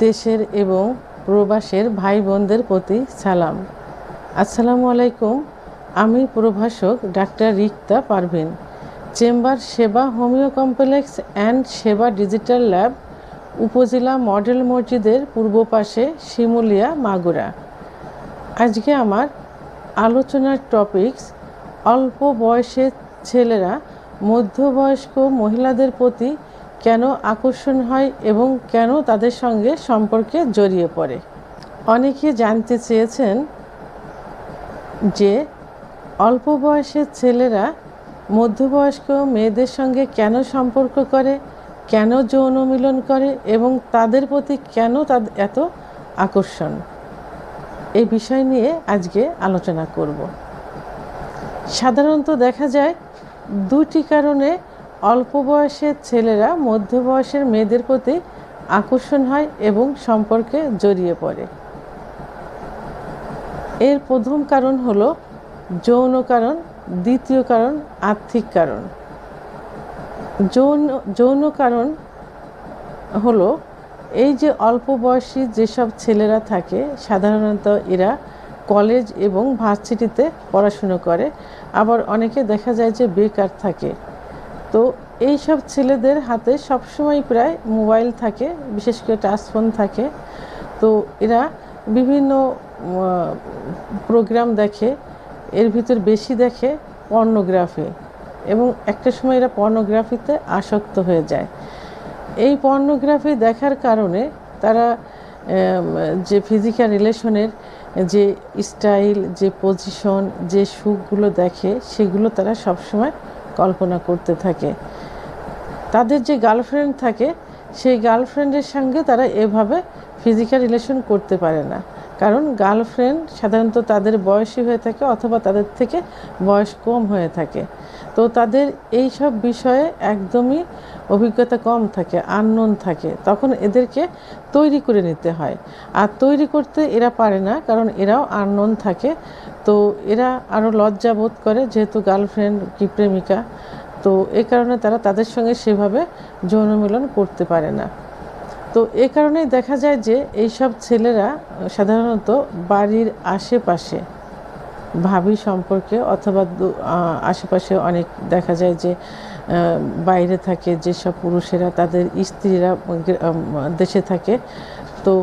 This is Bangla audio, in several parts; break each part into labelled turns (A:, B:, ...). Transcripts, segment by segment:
A: দেশের এবং প্রবাসের ভাই বোনদের প্রতি সালাম। আসসালামু আলাইকুম। আমি প্রভাষক ডাক্তার রিক্তা পারভিন, চেম্বার সেবা হোমিও কমপ্লেক্স অ্যান্ড সেবা ডিজিটাল ল্যাব, উপজেলা মডেল মসজিদের পূর্ব পাশে, শিমুলিয়া, মাগুরা। আজকে আমার আলোচনার টপিকস অল্প বয়সের ছেলেরা মধ্যবয়স্ক মহিলাদের প্রতি কেন আকর্ষণ হয় এবং কেন তাদের সঙ্গে সম্পর্কে জড়িয়ে পড়ে। অনেকে জানতে চেয়েছেন যে অল্প বয়সের ছেলেরা মধ্যবয়স্ক মেয়েদের সঙ্গে কেন সম্পর্ক করে, কেন যৌন মিলন করে এবং তাদের প্রতি কেন তাদের এত আকর্ষণ। এই বিষয় নিয়ে আজকে আলোচনা করব। সাধারণত দেখা যায় দুটি কারণে অল্প বয়সের ছেলেরা মধ্য বয়সের মেয়েদের প্রতি আকর্ষণ হয় এবং সম্পর্কে জড়িয়ে পড়ে। এর প্রথম কারণ হলো যৌন কারণ, দ্বিতীয় কারণ আর্থিক কারণ। যৌন কারণ হলো এই যে অল্প বয়সী যেসব ছেলেরা থাকে, সাধারণত এরা কলেজ এবং ভার্সিটিতে পড়াশুনো করে, আবার অনেকে দেখা যায় যে বেকার থাকে। তো এই সব ছেলেদের হাতে সবসময় প্রায় মোবাইল থাকে, বিশেষ করে টাচফোন থাকে। তো এরা বিভিন্ন প্রোগ্রাম দেখে, এর ভিতর বেশি দেখে পর্নোগ্রাফি, এবং একটা সময় এরা পর্নোগ্রাফিতে আসক্ত হয়ে যায়। এই পর্নোগ্রাফি দেখার কারণে তারা যে ফিজিক্যাল রিলেশনের যে স্টাইল, যে পজিশন, যে সুখগুলো দেখে, সেগুলো তারা সবসময় কল্পনা করতে থাকে। তাদের যে গার্লফ্রেন্ড থাকে, সেই গার্লফ্রেন্ডের সঙ্গে তারা এভাবে ফিজিক্যাল রিলেশন করতে পারে না, কারণ গার্লফ্রেন্ড সাধারণত তাদের বয়সী হয়ে থাকে অথবা তাদের থেকে বয়স কম হয়ে থাকে। তো তাদের এই সব বিষয়ে একদমই অভিজ্ঞতা কম থাকে, আননোন থাকে। তখন এদেরকে তৈরি করে নিতে হয়, আর তৈরি করতে এরা পারে না, কারণ এরাও আননোন থাকে। তো এরা আরও লজ্জা বোধ করে, যেহেতু গার্লফ্রেন্ড কি প্রেমিকা। তো এই কারণে তারা তাদের সঙ্গে সেভাবে যৌন মিলন করতে পারে না। তো এই কারণেই দেখা যায় যে এইসব ছেলেরা সাধারণত বাড়ির আশেপাশে ভাবি সম্পর্কে অথবা আশেপাশে অনেক দেখা যায় যে বাইরে থাকে যেসব পুরুষেরা, তাদের স্ত্রীরা দেশে থাকে। তো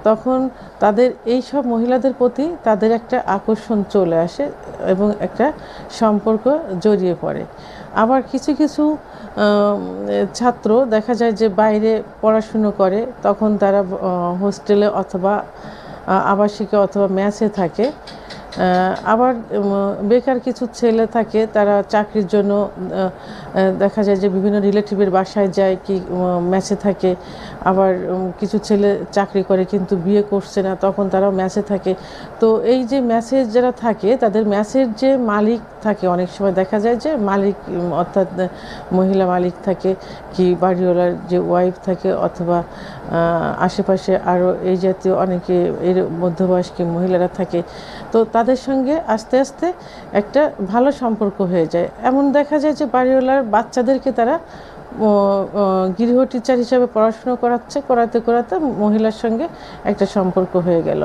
A: তখন তাদের এই সব মহিলাদের প্রতি তাদের একটা আকর্ষণ চলে আসে এবং একটা সম্পর্ক জড়িয়ে পড়ে। আবার কিছু কিছু ছাত্র দেখা যায় যে বাইরে পড়াশুনো করে, তখন তারা হোস্টেলে অথবা আবাসিকে অথবা মেসে থাকে। আবার বেকার কিছু ছেলে থাকে, তারা চাকরির জন্য দেখা যায় যে বিভিন্ন রিলেটিভের বাসায় যায় কি মেসে থাকে। আবার কিছু ছেলে চাকরি করে কিন্তু বিয়ে করছে না, তখন তারাও মেসে থাকে। তো এই যে মেসে যারা থাকে, তাদের মেসের যে মালিক থাকে, অনেক সময় দেখা যায় যে মালিক অর্থাৎ মহিলা মালিক থাকে, কি বাড়িওয়ালার যে ওয়াইফ থাকে, অথবা আশেপাশে আরও এই জাতীয় অনেকে এর মধ্যবয়স্ক মহিলারা থাকে। তো তাদের সঙ্গে আস্তে আস্তে একটা ভালো সম্পর্ক হয়ে যায়। এমন দেখা যায় যে বাড়িওয়ালার বাচ্চাদেরকে তারা গৃহ টিচার হিসাবে পড়াশুনো করাতে করাতে মহিলার সঙ্গে একটা সম্পর্ক হয়ে গেল।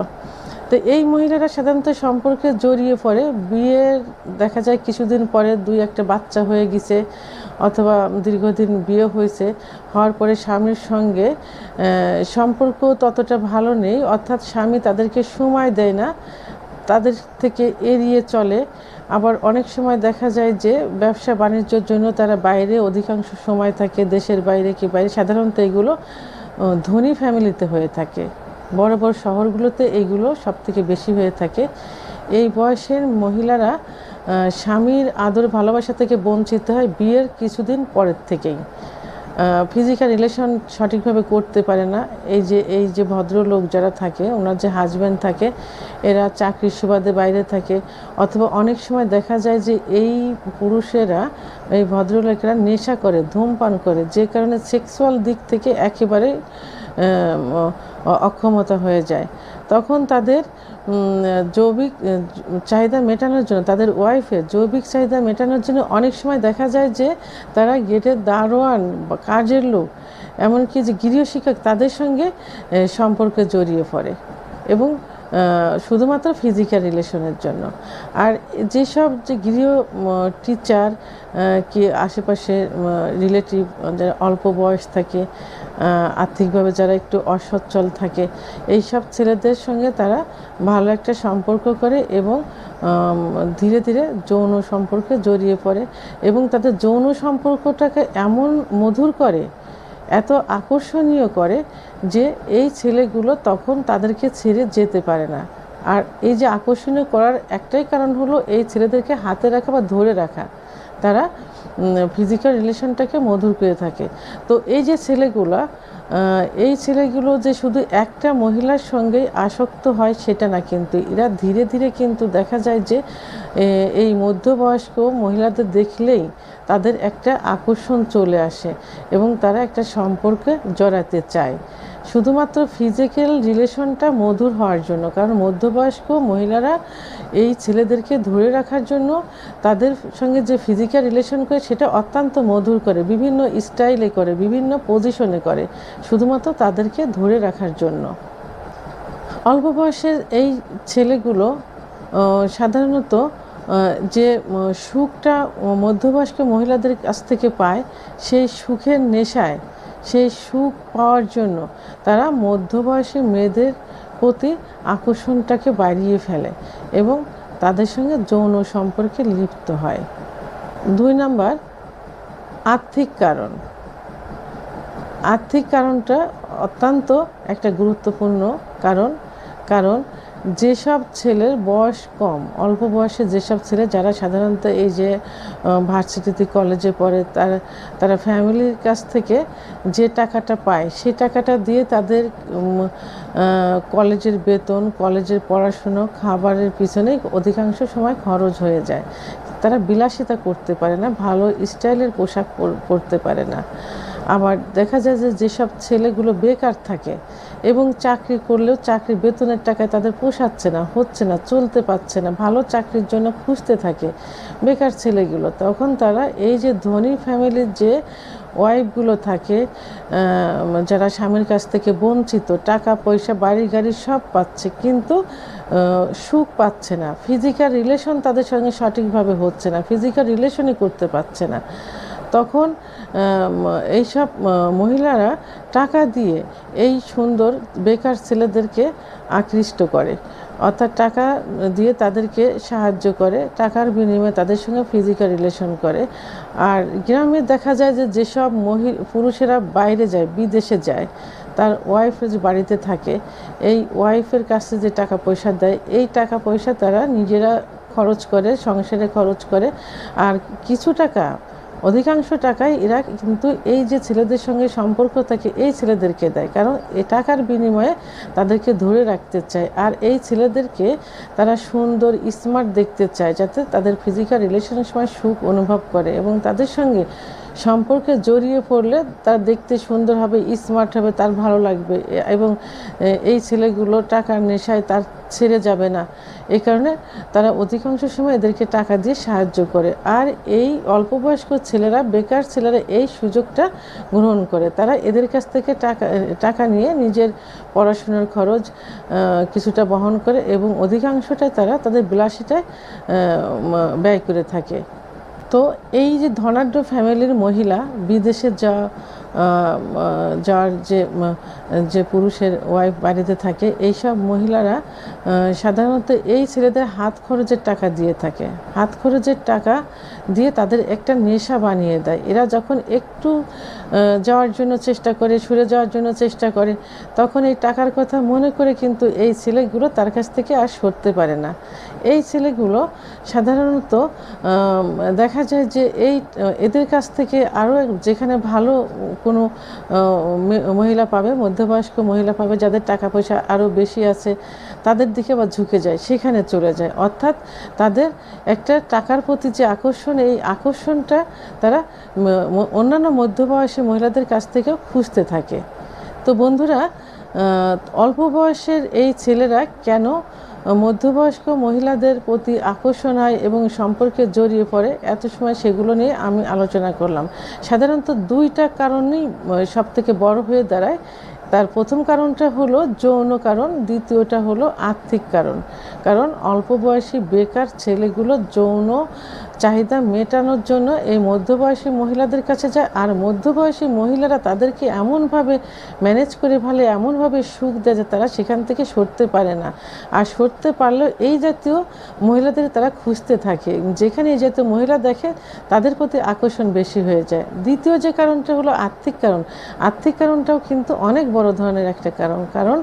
A: তো এই মহিলারা সাধারণত সম্পর্কে জড়িয়ে পড়ে, বিয়ের দেখা যায় কিছুদিন পরে দুই একটা বাচ্চা হয়ে গেছে, অথবা দীর্ঘদিন বিয়ে হয়েছে, হওয়ার পরে স্বামীর সঙ্গে সম্পর্ক ততটা ভালো নেই, অর্থাৎ স্বামী তাদেরকে সময় দেয় না, তাদের থেকে এড়িয়ে চলে। আবার অনেক সময় দেখা যায় যে ব্যবসা বাণিজ্যের জন্য তারা বাইরে অধিকাংশ সময় থাকে, দেশের বাইরে কি বাইরে। সাধারণত এগুলো ধনী ফ্যামিলিতে হয়ে থাকে, বড় বড় শহরগুলোতে এইগুলো সবথেকে বেশি হয়ে থাকে। এই বয়সের মহিলারা স্বামীর আদর ভালোবাসা থেকে বঞ্চিত হয় বিয়ের কিছুদিন পরের থেকেই। ফিজিক্যাল রিলেশন সঠিকভাবে করতে পারে না। এই যে ভদ্রলোক যারা থাকে, ওনার যে হাজব্যান্ড থাকে, এরা চাকরির সুবাদে বাইরে থাকে, অথবা অনেক সময় দেখা যায় যে এই পুরুষেরা, এই ভদ্রলোকেরা নেশা করে, ধূমপান করে, যে কারণে সেক্সুয়াল দিক থেকে একেবারে অক্ষমতা হয়ে যায়। তখন তাদের জৈবিক চাহিদা মেটানোর জন্য, তাদের ওয়াইফের জৈবিক চাহিদা মেটানোর জন্য অনেক সময় দেখা যায় যে তারা গেটের দারোয়ান বা কাজের লোক এমনকি যে গৃহশিক্ষক তাদের সঙ্গে সম্পর্কে জড়িয়ে পড়ে এবং শুধুমাত্র ফিজিক্যাল রিলেশনের জন্য। আর যেসব যে গৃহ টিচার কি আশেপাশে রিলেটিভ যারা অল্প বয়স থাকে, আর্থিকভাবে যারা একটু অসচ্ছল থাকে, এই সব ছেলেদের সঙ্গে তারা ভালো একটা সম্পর্ক করে এবং ধীরে ধীরে যৌন সম্পর্কে জড়িয়ে পড়ে এবং তাদের যৌন সম্পর্কটাকে এমন মধুর করে, এত আকর্ষণীয় করে যে এই ছেলেগুলো তখন তাদেরকে ছেড়ে যেতে পারে না। আর এই যে আকর্ষণীয় করার একটাই কারণ হলো এই ছেলেদেরকে হাতে রাখা বা ধরে রাখা, তারা ফিজিক্যাল রিলেশনটাকে মধুর করে থাকে। তো এই যে ছেলেগুলো যে শুধু একটা মহিলার সঙ্গেই আসক্ত হয় সেটা না, কিন্তু এরা ধীরে ধীরে কিন্তু দেখা যায় যে এই মধ্যবয়স্ক মহিলাদের দেখলেই তাদের একটা আকর্ষণ চলে আসে এবং তারা একটা সম্পর্কে জড়াতে চায় শুধুমাত্র ফিজিক্যাল রিলেশনটা মধুর হওয়ার জন্য। কারণ মধ্যবয়স্ক মহিলারা এই ছেলেদেরকে ধরে রাখার জন্য তাদের সঙ্গে যে ফিজিক্যাল রিলেশন করে সেটা অত্যন্ত মধুর করে, বিভিন্ন স্টাইলে করে, বিভিন্ন পজিশনে করে, শুধুমাত্র তাদেরকে ধরে রাখার জন্য। অল্প বয়সের এই ছেলেগুলো সাধারণত যে সুখটা মধ্যবয়স্ক মহিলাদের কাছ থেকে পায়, সেই সুখের নেশায়, সেই সুখ পাওয়ার জন্য তারা মধ্যবয়সী মেয়েদের প্রতি আকর্ষণটাকে বাড়িয়ে ফেলে এবং তাদের সঙ্গে যৌন সম্পর্কে লিপ্ত হয়। 2 নাম্বার, আর্থিক কারণ। আর্থিক কারণটা অত্যন্ত একটা গুরুত্বপূর্ণ কারণ যেসব ছেলের বয়স কম, অল্প বয়সে যেসব ছেলে যারা সাধারণত এই যে ভার্সিটিতে কলেজে পড়ে, তারা ফ্যামিলির কাছ থেকে যে টাকাটা পায় সেই টাকাটা দিয়ে তাদের কলেজের বেতন, কলেজের পড়াশুনো, খাবারের পিছনেই অধিকাংশ সময় খরচ হয়ে যায়। তারা বিলাসিতা করতে পারে না, ভালো স্টাইলের পোশাক পরতে পারে না। আবার দেখা যায় যে যেসব ছেলেগুলো বেকার থাকে এবং চাকরি করলেও চাকরির বেতনের টাকায় তাদের পোষাচ্ছে না, হচ্ছে না, চলতে পারছে না, ভালো চাকরির জন্য খুঁজতে থাকে বেকার ছেলেগুলো, তখন তারা এই যে ধনী ফ্যামিলির যে ওয়াইফগুলো থাকে, যারা স্বামীর কাছ থেকে বঞ্চিত, টাকা পয়সা বাড়ি গাড়ি সব পাচ্ছে কিন্তু সুখ পাচ্ছে না, ফিজিক্যাল রিলেশন তাদের সঙ্গে সঠিকভাবে হচ্ছে না, ফিজিক্যাল রিলেশনই করতে পারছে না, তখন এইসব মহিলারা টাকা দিয়ে এই সুন্দর বেকার ছেলেদেরকে আকৃষ্ট করে, অর্থাৎ টাকা দিয়ে তাদেরকে সাহায্য করে, টাকার বিনিময়ে তাদের সঙ্গে ফিজিক্যাল রিলেশন করে। আর গ্রামে দেখা যায় যে যেসব পুরুষেরা বাইরে যায়, বিদেশে যায়, তার ওয়াইফ যে বাড়িতে থাকে, এই ওয়াইফের কাছে যে টাকা পয়সা দেয়, এই টাকা পয়সা তারা নিজেরা খরচ করে, সংসারে খরচ করে, আর কিছু টাকা, অধিকাংশ টাকাই এরা কিন্তু এই যে ছেলেদের সঙ্গে সম্পর্ক থাকে এই ছেলেদেরকে দেয়, কারণ এই টাকার বিনিময়ে তাদেরকে ধরে রাখতে চায়। আর এই ছেলেদেরকে তারা সুন্দর, স্মার্ট দেখতে চায়, যাতে তাদের ফিজিক্যাল রিলেশনের সময় সুখ অনুভব করে এবং তাদের সঙ্গে সম্পর্কে জড়িয়ে পড়লে তার দেখতে সুন্দর হবে, স্মার্ট হবে, তার ভালো লাগবে এবং এই ছেলেগুলো টাকার নেশায় তার ছেড়ে যাবে না। এই কারণে তারা অধিকাংশ সময় এদেরকে টাকা দিয়ে সাহায্য করে। আর এই অল্পবয়স্ক ছেলেরা, বেকার ছেলেরা এই সুযোগটা গ্রহণ করে, তারা এদের কাছ থেকে টাকা নিয়ে নিজের পড়াশোনার খরচ কিছুটা বহন করে এবং অধিকাংশটাই তারা তাদের বিলাসিতায় ব্যয় করে থাকে। তো এই যে ধনাঢ্য ফ্যামিলির মহিলা, বিদেশে যার যে পুরুষের ওয়াইফ বাড়িতে থাকে, এইসব মহিলারা সাধারণত এই ছেলেদের হাত খরচের টাকা দিয়ে থাকে, হাত খরচের টাকা দিয়ে তাদের একটা নেশা বানিয়ে দেয়। এরা যখন একটু যাওয়ার জন্য চেষ্টা করে, সরে যাওয়ার জন্য চেষ্টা করে, তখন এই টাকার কথা মনে করে কিন্তু এই ছেলেগুলো তার কাছ থেকে আর সরতে পারে না। এই ছেলেগুলো সাধারণত দেখা যায় যে এদের কাছ থেকে আরও যেখানে ভালো কোনো মহিলা পাবে, মধ্যবয়স্ক মহিলা পাবে, যাদের টাকা পয়সা আরও বেশি আছে, তাদের দিকে আবার ঝুঁকে যায়, সেখানে চলে যায়। অর্থাৎ তাদের একটা টাকার প্রতি যে আকর্ষণ, এই আকর্ষণটা তারা অন্যান্য মধ্যবয়সী মহিলাদের কাছ থেকেও খুঁজতে থাকে। তো বন্ধুরা, অল্প বয়সের এই ছেলেরা কেন মধ্যবয়স্ক মহিলাদের প্রতি আকর্ষণ হয় এবং সম্পর্কে জড়িয়ে পড়ে, এত সময় সেগুলো নিয়ে আমি আলোচনা করলাম। সাধারণত দুইটা কারণেই সবথেকে বড় হয়ে দাঁড়ায়। তার প্রথম কারণটা হলো যৌন কারণ, দ্বিতীয়টা হলো আর্থিক কারণ। কারণ অল্প বয়সী বেকার ছেলেগুলো যৌন চাহিদা মেটানোর জন্য এই মধ্যবয়সী মহিলাদের কাছে যায়, আর মধ্যবয়সী মহিলারা তাদেরকে এমনভাবে ম্যানেজ করে ফেলে, এমনভাবে সুখ দেয় যে তারা সেখান থেকে সরতে পারে না। আর সরতে পারলেও এই জাতীয় মহিলাদের তারা খুঁজতে থাকে, যেখানে এই জাতীয় মহিলা দেখে তাদের প্রতি আকর্ষণ বেশি হয়ে যায়। দ্বিতীয় যে কারণটা হলো আর্থিক কারণ। আর্থিক কারণটাও কিন্তু অনেক বড় ধরনের একটা কারণ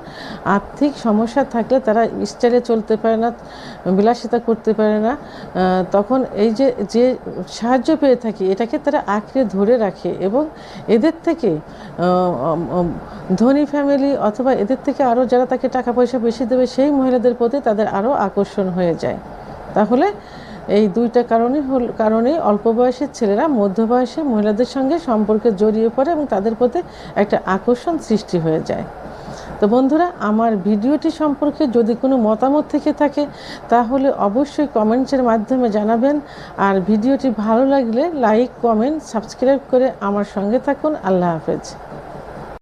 A: আর্থিক সমস্যা থাকলে তারা স্টাইলে চলতে পারে না, বিলাসিতা করতে পারে না। তখন এই যে সাহায্য পেয়ে থাকি এটাকে তারা আঁকড়ে ধরে রাখে, এবং এদের থেকে ধনী ফ্যামিলি অথবা এদের থেকে আরও যারা তাকে টাকা পয়সা বেশি দেবে সেই মহিলাদের প্রতি তাদের আরও আকর্ষণ হয়ে যায়। তাহলে এই দুইটা কারণেই অল্প বয়সের ছেলেরা মধ্যবয়সী মহিলাদের সঙ্গে সম্পর্কে জড়িয়ে পড়ে এবং তাদের প্রতি একটা আকর্ষণ সৃষ্টি হয়ে যায়। তো বন্ধুরা, আমার ভিডিওটি সম্পর্কে যদি কোনো মতামত থেকে থাকে তাহলে অবশ্যই কমেন্টসের মাধ্যমে জানাবেন। আর ভিডিওটি ভালো লাগলে লাইক, কমেন্ট, সাবস্ক্রাইব করে আমার সঙ্গে থাকুন। আল্লাহ হাফেজ।